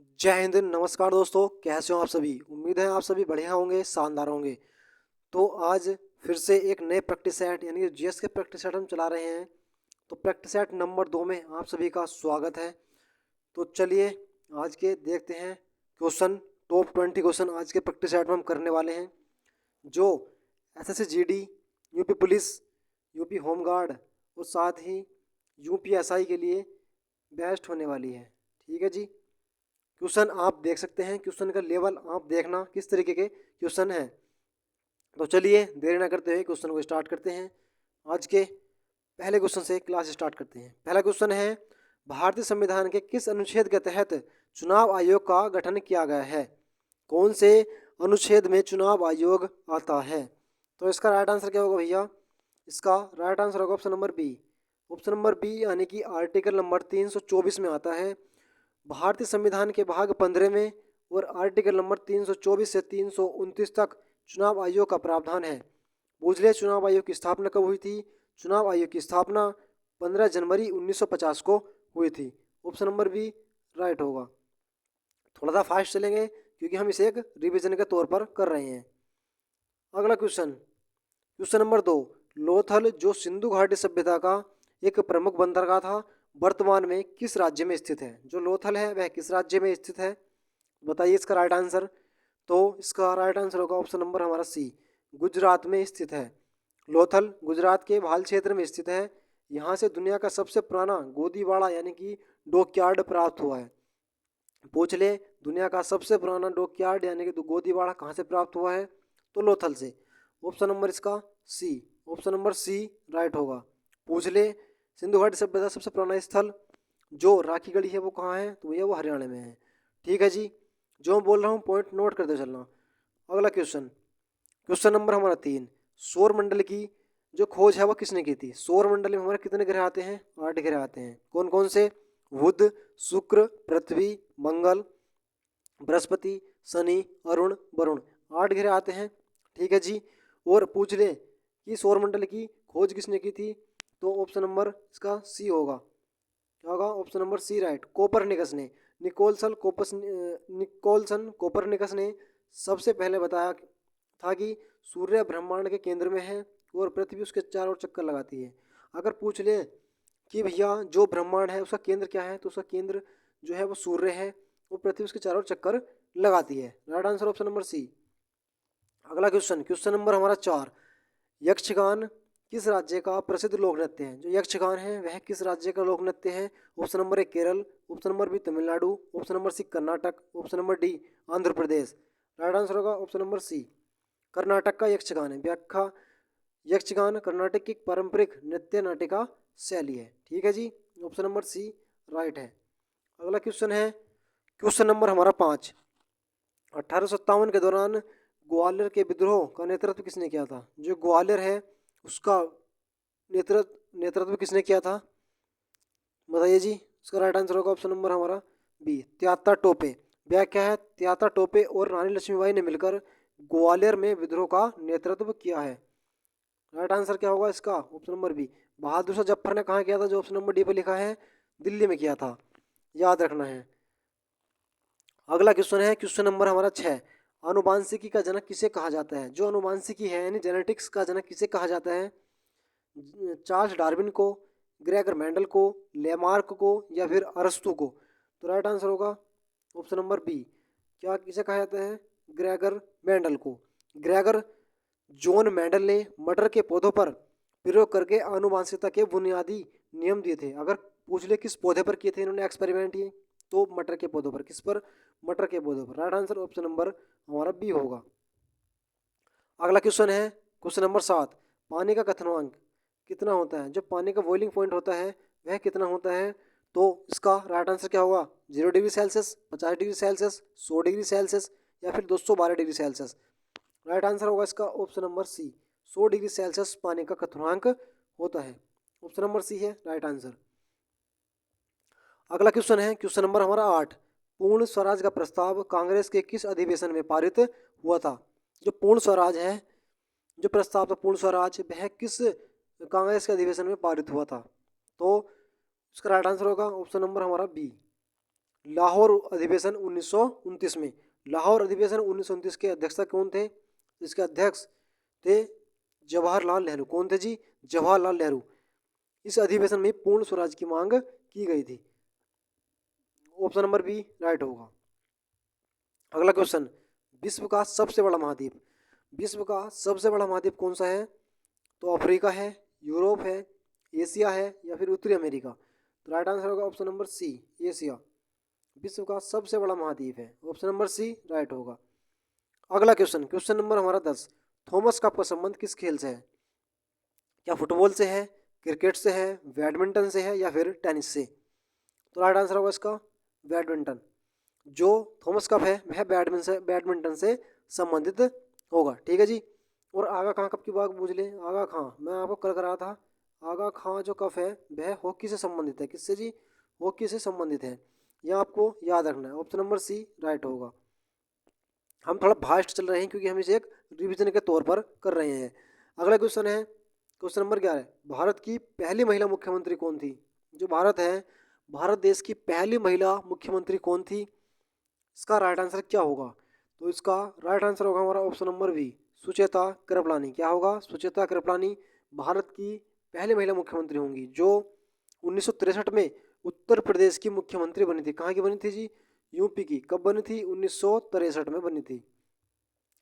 जय हिंद। नमस्कार दोस्तों, कैसे हो आप सभी। उम्मीद है आप सभी बढ़िया होंगे, शानदार होंगे। तो आज फिर से एक नए प्रैक्टिस सेट यानी कि जीएस के प्रैक्टिस सेट हम चला रहे हैं। तो प्रैक्टिस सेट नंबर 2 में आप सभी का स्वागत है। तो चलिए आज के देखते हैं क्वेश्चन। टॉप 20 क्वेश्चन आज के प्रैक्टिस सेट में हम करने वाले हैं, जो SSC GD, UP police, UP home guard और साथ ही यूपीएसआई के लिए बेस्ट होने वाली है। ठीक है जी। क्वेश्चन आप देख सकते हैं, क्वेश्चन का लेवल आप देखना किस तरीके के क्वेश्चन है। तो चलिए देरी ना करते हुए क्वेश्चन को स्टार्ट करते हैं। आज के पहले क्वेश्चन से क्लास स्टार्ट करते हैं। पहला क्वेश्चन है, भारतीय संविधान के किस अनुच्छेद के तहत चुनाव आयोग का गठन किया गया है। कौन से अनुच्छेद में चुनाव आयोग आता है। तो इसका राइट आंसर क्या होगा भैया। इसका राइट आंसर होगा option number B. Option number B यानी कि आर्टिकल नंबर 324 में आता है। भारतीय संविधान के भाग 15 में और आर्टिकल नंबर 324 से 329 तक चुनाव आयोग का प्रावधान है। पूछ ले चुनाव आयोग की स्थापना कब हुई थी। चुनाव आयोग की स्थापना 15 जनवरी 1950 को हुई थी। ऑप्शन नंबर बी राइट होगा। थोड़ा सा फास्ट चलेंगे क्योंकि हम इसे एक रिवीजन के तौर पर कर रहे हैं। अगला क्वेश्चन, क्वेश्चन नंबर 2। लोथल जो सिंधु घाटी सभ्यता का एक प्रमुख बंदरगाह था, वर्तमान में किस राज्य में स्थित है। जो लोथल है वह किस राज्य में स्थित है, बताइए इसका राइट आंसर। तो इसका राइट आंसर होगा ऑप्शन नंबर हमारा सी, गुजरात में स्थित है। लोथल गुजरात के भाल क्षेत्र में स्थित है। यहाँ से दुनिया का सबसे पुराना गोदीवाड़ा यानी कि डॉकयार्ड प्राप्त हुआ है। पूछ ले दुनिया का सबसे पुराना डॉकयार्ड यानी कि गोदीवाड़ा कहाँ से प्राप्त हुआ है। तो लोथल से। ऑप्शन नंबर इसका सी। ऑप्शन नंबर सी राइट होगा। पूछ ले सिंधु घाटी सभ्यता सबसे पुराना स्थल जो राखी गढ़ी है वो कहाँ है, तो भैया वो हरियाणा में है। ठीक है जी। जो मैं बोल रहा हूँ पॉइंट नोट करते चलना। अगला क्वेश्चन, क्वेश्चन नंबर हमारा 3। सौर मंडल की जो खोज है वो किसने की थी। सौर मंडल में हमारे कितने ग्रह आते हैं, 8 ग्रह आते हैं। कौन कौन से। बुध, शुक्र, पृथ्वी, मंगल, बृहस्पति, शनि, अरुण, वरुण। 8 ग्रह आते हैं। ठीक है जी। और पूछ ले कि सौरमंडल की खोज किसने की थी, तो ऑप्शन नंबर इसका सी होगा। क्या होगा option number C right, Copernicus ने। निकोलसन कोपरनिकस ने सबसे पहले बताया था कि सूर्य ब्रह्मांड के केंद्र में है और पृथ्वी उसके चारों ओर चक्कर लगाती है। अगर पूछ ले कि भैया जो ब्रह्मांड है उसका केंद्र क्या है, तो उसका केंद्र जो है वो सूर्य है। वो पृथ्वी उसके चारों ओर चक्कर लगाती है। Right answer option number C. अगला क्वेश्चन, क्वेश्चन नंबर हमारा 4। यक्षगान किस राज्य का प्रसिद्ध लोक नृत्य है। जो यक्षगान है वह किस राज्य का लोक नृत्य है। Option number A Kerala, option number B Tamil Nadu, option number C Karnataka, option number D Andhra Pradesh. Right answer होगा ऑप्शन नंबर सी, कर्नाटक का यक्षगान है। व्याख्या, यक्षगान कर्नाटक की पारंपरिक नृत्य नाटिका शैली है। ठीक है जी। ऑप्शन नंबर सी राइट है। अगला क्वेश्चन है क्वेश्चन नंबर हमारा 5। 1857 के दौरान ग्वालियर के विद्रोह का नेतृत्व किसने किया था। जो ग्वालियर है उसका नेतृत्व किसने किया था, बताइए जी। इसका राइट आंसर होगा ऑप्शन नंबर हमारा बी, त्याता टोपे। व्याख्या है, त्याता टोपे और रानी लक्ष्मीबाई ने मिलकर ग्वालियर में विद्रोह का नेतृत्व किया है। राइट आंसर क्या होगा इसका option number B, Bahadur Shah Zafar ने कहाँ किया था, जो ऑप्शन नंबर डी पर लिखा है दिल्ली में किया था, याद रखना है। अगला क्वेश्चन है क्वेश्चन नंबर हमारा 6। आनुवांशिकी का जनक किसे कहा जाता है। जो आनुवांशिकी है यानी जेनेटिक्स का जनक किसे कहा जाता है। चार्ल्स डार्विन को, ग्रेगर मेंडल को, लेमार्क को या फिर अरस्तु को। तो राइट आंसर होगा ऑप्शन नंबर बी। क्या किसे कहा जाता है, ग्रेगर मेंडल को। ग्रेगर जॉन मेंडल ने मटर के पौधों पर प्रयोग करके आनुवांशिकता के बुनियादी नियम दिए थे। अगर पूछ ले किस पौधे पर किए थे इन्होंने एक्सपेरिमेंट ये, तो मटर के पौधों पर। किस पर, मटर के पौधों पर। राइट आंसर ऑप्शन नंबर हमारा बी होगा। अगला क्वेश्चन है क्वेश्चन नंबर 7। पानी का क्वथनांक कितना होता है। जो पानी का बॉइलिंग पॉइंट होता है वह कितना होता है। तो इसका राइट आंसर क्या होगा, 0 degree Celsius, 50 degree Celsius, 100 degree Celsius या फिर 212 डिग्री सेल्सियस। राइट आंसर होगा इसका option number C, 100 degree Celsius पानी का क्वथनांक होता है। ऑप्शन नंबर सी है राइट आंसर। अगला क्वेश्चन है क्वेश्चन नंबर हमारा 8। पूर्ण स्वराज का प्रस्ताव कांग्रेस के किस अधिवेशन में पारित हुआ था। जो पूर्ण स्वराज है, जो प्रस्ताव था पूर्ण स्वराज, वह किस कांग्रेस के अधिवेशन में पारित हुआ था। तो इसका राइट आंसर होगा ऑप्शन नंबर हमारा बी, लाहौर अधिवेशन 1929 में। लाहौर अधिवेशन 1929 के अध्यक्षता कौन थे? इसके अध्यक्ष थे जवाहरलाल नेहरू। कौन थे जी? जवाहरलाल नेहरू। इस अधिवेशन में पूर्ण स्वराज की मांग की गई थी। ऑप्शन नंबर बी राइट होगा। अगला क्वेश्चन, विश्व का सबसे बड़ा महाद्वीप। विश्व का सबसे बड़ा महाद्वीप कौन सा है? तो अफ्रीका है, यूरोप है, एशिया है या फिर उत्तरी अमेरिका। तो राइट आंसर होगा ऑप्शन नंबर सी, एशिया। विश्व का सबसे बड़ा महाद्वीप है, ऑप्शन नंबर सी राइट होगा। अगला क्वेश्चन, क्वेश्चन नंबर हमारा 10, थॉमस कप का संबंध किस खेल से है? क्या फुटबॉल से है, क्रिकेट से है, बैडमिंटन से है या फिर टेनिस से? तो राइट आंसर होगा इसका बैडमिंटन। जो थॉमस कप है वह बैडमिंटन से संबंधित होगा। ठीक है जी। और आगा खां कप की बात पूछ ले। आगा खां मैं आपको कल करा था। आगा खां जो कप है वह हॉकी से संबंधित है। किससे जी? हॉकी से संबंधित है। यह आपको याद रखना है। ऑप्शन नंबर सी राइट होगा। हम थोड़ा फास्ट चल रहे हैं क्योंकि हम इसे एक रिवीजन के तौर पर कर रहे हैं। अगला क्वेश्चन है क्वेश्चन नंबर 11, भारत की पहली महिला मुख्यमंत्री कौन थी? जो भारत है, भारत देश की पहली महिला मुख्यमंत्री कौन थी? इसका राइट आंसर क्या होगा? तो इसका राइट आंसर होगा हमारा option number B, Sucheta Kripalani. क्या होगा? सुचेता कृपलानी भारत की पहली महिला मुख्यमंत्री होंगी जो 1963 में उत्तर प्रदेश की मुख्यमंत्री बनी थी। कहाँ की बनी थी जी? यूपी की। कब बनी थी? 1963 में बनी थी।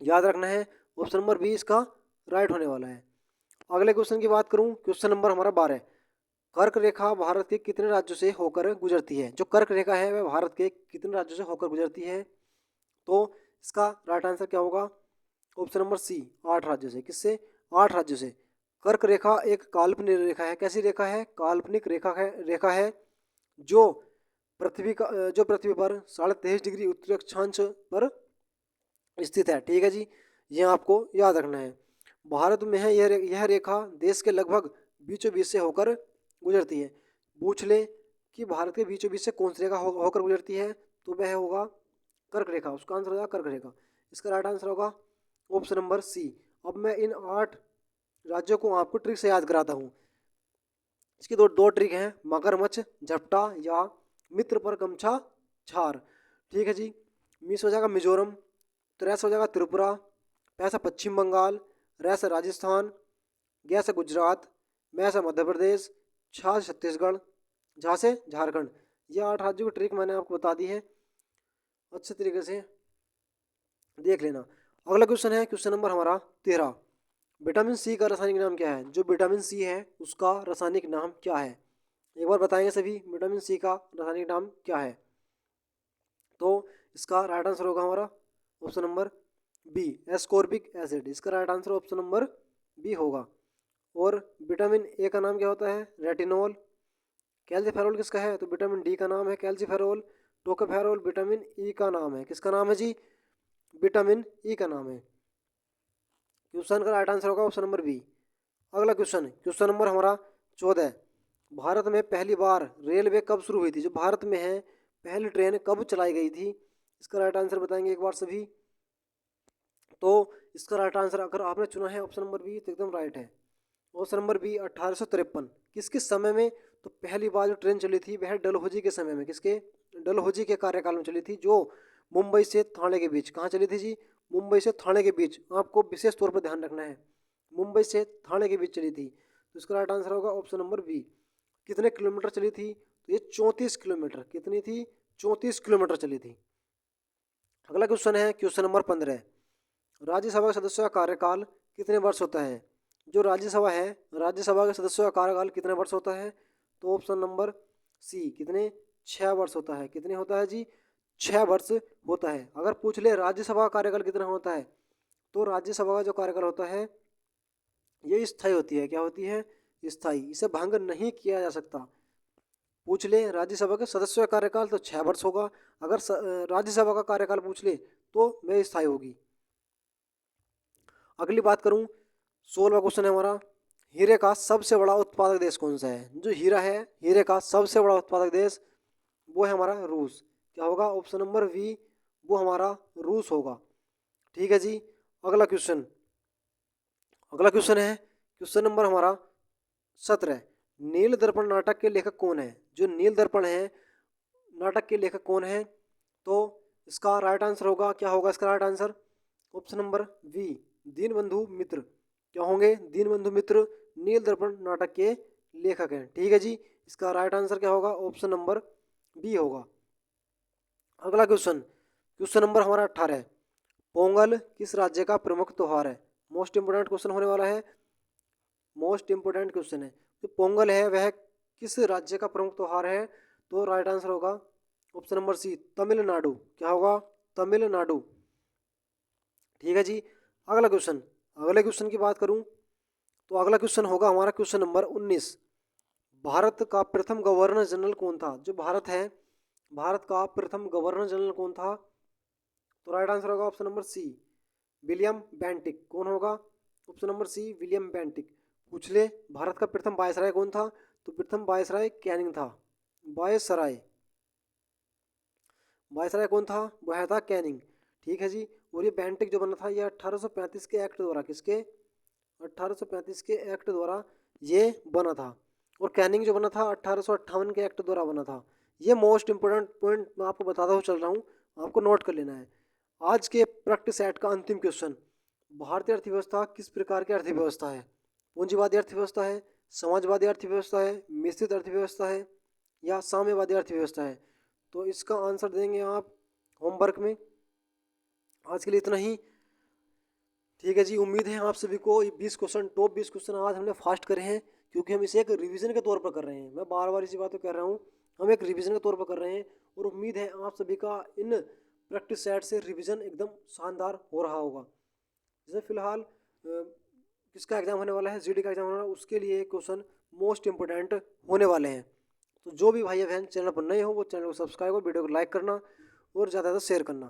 याद रखना है, ऑप्शन नंबर बी इसका राइट होने वाला है। अगले क्वेश्चन की बात करूं, क्वेश्चन नंबर हमारा 12, कर्क रेखा भारत के कितने राज्यों से होकर गुजरती है? जो कर्क रेखा है वह भारत के कितने राज्यों से होकर गुजरती है? तो इसका राइट आंसर क्या होगा? ऑप्शन नंबर सी, 8 राज्यों से। किससे? 8 राज्यों से। कर्क रेखा एक काल्पनिक रेखा है। कैसी रेखा है? काल्पनिक रेखा है जो जो पृथ्वी पर 23.5 डिग्री उत्तरी अक्षांश पर स्थित है। ठीक है जी। यह आपको याद रखना है। भारत में है यह रेखा देश के लगभग बीचों बीच से होकर गुजरती है। पूछ ले कि भारत के बीचों बीच से कौन सी रेखा होकर गुजरती है, तो वह होगा कर्क रेखा। उसका आंसर होगा कर्क रेखा। इसका राइट आंसर होगा ऑप्शन नंबर सी। अब मैं इन 8 राज्यों को आपको ट्रिक से याद कराता हूँ। इसकी दो ट्रिक हैं, मगरमच्छ झपटा या मित्र पर गमछा छार। ठीक है जी। मिस हो जाएगा मिजोरम, त्रेस हो जाएगा त्रिपुरा, पैसा पश्चिम बंगाल, रैसा राजस्थान, गैस है गुजरात, मैस है मध्य प्रदेश, छा से छत्तीसगढ़, झा से झारखंड। ये 8 राज्यों की ट्रिक मैंने आपको बता दी है, अच्छे तरीके से देख लेना। अगला क्वेश्चन है क्वेश्चन नंबर हमारा 13, विटामिन सी का रासायनिक नाम क्या है? जो विटामिन सी है उसका रासायनिक नाम क्या है? एक बार बताएंगे सभी, विटामिन सी का रासायनिक नाम क्या है? तो इसका राइट आंसर होगा हमारा option number B, ascorbic acid. इसका right answer option number B होगा। और विटामिन ए का नाम क्या होता है? रेटिनॉल। कैल्सीफेरॉल किसका है? तो विटामिन डी का नाम है कैल्सीफेरॉल। टोकोफेरॉल विटामिन ई का नाम है। किसका नाम है जी? विटामिन ई का नाम है। क्वेश्चन का राइट आंसर होगा ऑप्शन नंबर बी। अगला क्वेश्चन, क्वेश्चन नंबर हमारा 14, भारत में पहली बार रेलवे कब शुरू हुई थी? जो भारत में है पहली ट्रेन कब चलाई गई थी? इसका राइट आंसर बताएंगे एक बार सभी। तो इसका राइट आंसर अगर आपने चुना है ऑप्शन नंबर बी तो एकदम राइट है। Option number B 1853। किस किस समय में? तो पहली बार जो ट्रेन चली थी वह डलहौजी के समय में। किसके? डलहौजी के कार्यकाल में चली थी, जो मुंबई से थाने के बीच। कहाँ चली थी जी? मुंबई से थाने के बीच। आपको विशेष तौर पर ध्यान रखना है, मुंबई से थाने के बीच चली थी। तो इसका राइट आंसर होगा ऑप्शन नंबर बी। कितने किलोमीटर चली थी? तो ये 34 किलोमीटर। कितनी थी? 34 किलोमीटर चली थी। अगला क्वेश्चन है क्वेश्चन नंबर 15, राज्यसभा के सदस्यों का कार्यकाल कितने वर्ष होता है? जो राज्यसभा है, राज्यसभा के सदस्यों का कार्यकाल कितने वर्ष होता है? तो ऑप्शन नंबर सी, कितने? 6 वर्ष होता है। कितने होता है जी? 6 वर्ष होता है। अगर पूछ ले राज्यसभा का कार्यकाल कितना होता है, तो राज्यसभा का जो कार्यकाल होता है ये स्थायी होती है। क्या होती है? स्थायी। इसे भंग नहीं किया जा सकता। पूछ ले राज्यसभा के सदस्यों का कार्यकाल तो 6 वर्ष होगा। अगर राज्यसभा का कार्यकाल पूछ ले तो वह स्थायी होगी। अगली बात करूं, 16वां क्वेश्चन है हमारा, हीरे का सबसे बड़ा उत्पादक देश कौन सा है? जो हीरा है, हीरे का सबसे बड़ा उत्पादक देश वो है हमारा रूस। क्या होगा? ऑप्शन नंबर बी, वो हमारा रूस होगा। ठीक है जी। अगला क्वेश्चन, अगला क्वेश्चन है क्वेश्चन नंबर हमारा 17, नील दर्पण नाटक के लेखक कौन है? जो नील दर्पण है नाटक के लेखक कौन हैं? तो इसका राइट आंसर होगा, क्या होगा इसका right answer? Option number B, Dinabandhu Mitra. क्या होंगे? दीनबंधु मित्र नील दर्पण नाटक के लेखक हैं। ठीक है जी, इसका राइट आंसर क्या होगा? ऑप्शन नंबर बी होगा। अगला क्वेश्चन, क्वेश्चन नंबर हमारा 18 है। पोंगल किस राज्य का प्रमुख त्योहार है? मोस्ट इंपोर्टेंट क्वेश्चन होने वाला है, मोस्ट इंपोर्टेंट क्वेश्चन है। जो पोंगल है वह किस राज्य का प्रमुख त्योहार है? तो राइट आंसर होगा ऑप्शन नंबर सी, तमिलनाडु। क्या होगा? तमिलनाडु। ठीक है जी। अगला क्वेश्चन, अगले क्वेश्चन की बात करूं तो अगला क्वेश्चन होगा हमारा क्वेश्चन नंबर 19। भारत का प्रथम गवर्नर जनरल कौन था? जो भारत है, भारत का प्रथम गवर्नर जनरल कौन था? तो राइट आंसर होगा option number C, William Bentinck. कौन होगा? Option number C, William Bentinck. पूछ ले भारत का प्रथम वायसराय कौन था? तो प्रथम वायसराय कैनिंग था। वायसराय, वायसराय कौन था? वह था कैनिंग। ठीक है जी। और ये बेंटिक जो बना था ये 1835 के एक्ट द्वारा, किसके? 1835 के एक्ट द्वारा ये बना था। और कैनिंग जो बना था 1858 के एक्ट द्वारा बना था। ये मोस्ट इंपोर्टेंट पॉइंट मैं आपको बताता हुआ चल रहा हूँ, आपको नोट कर लेना है। आज के प्रैक्टिस सेट का अंतिम क्वेश्चन, भारतीय अर्थव्यवस्था किस प्रकार की अर्थव्यवस्था है? पूंजीवादी अर्थव्यवस्था है, समाजवादी अर्थव्यवस्था है, मिश्रित अर्थव्यवस्था है, या साम्यवादी अर्थव्यवस्था है? तो इसका आंसर देंगे आप होमवर्क में। आज के लिए इतना ही। ठीक है जी, उम्मीद है आप सभी को 20 क्वेश्चन, टॉप 20 क्वेश्चन आज हमने फास्ट करे हैं, क्योंकि हम इसे एक रिवीजन के तौर पर कर रहे हैं। मैं बार बार इसी बात को कह रहा हूँ, हम एक रिवीजन के तौर पर कर रहे हैं। और उम्मीद है आप सभी का इन प्रैक्टिस सेट से रिवीजन एकदम शानदार हो रहा होगा। जैसे फिलहाल किसका एग्जाम होने वाला है, जीडी का एग्जाम होने वाला है, उसके लिए क्वेश्चन मोस्ट इंपोर्टेंट होने वाले हैं। तो जो भी भाई बहन चैनल पर नए हो वो चैनल को सब्सक्राइब और वीडियो को लाइक करना और ज़्यादा से ज़्यादा शेयर करना।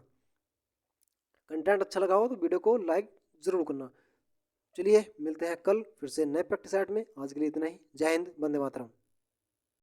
कंटेंट अच्छा लगा हो तो वीडियो को लाइक ज़रूर करना। चलिए मिलते हैं कल फिर से नए प्रैक्टिस सेट में। आज के लिए इतना ही। जय हिंद, वंदे मातरम।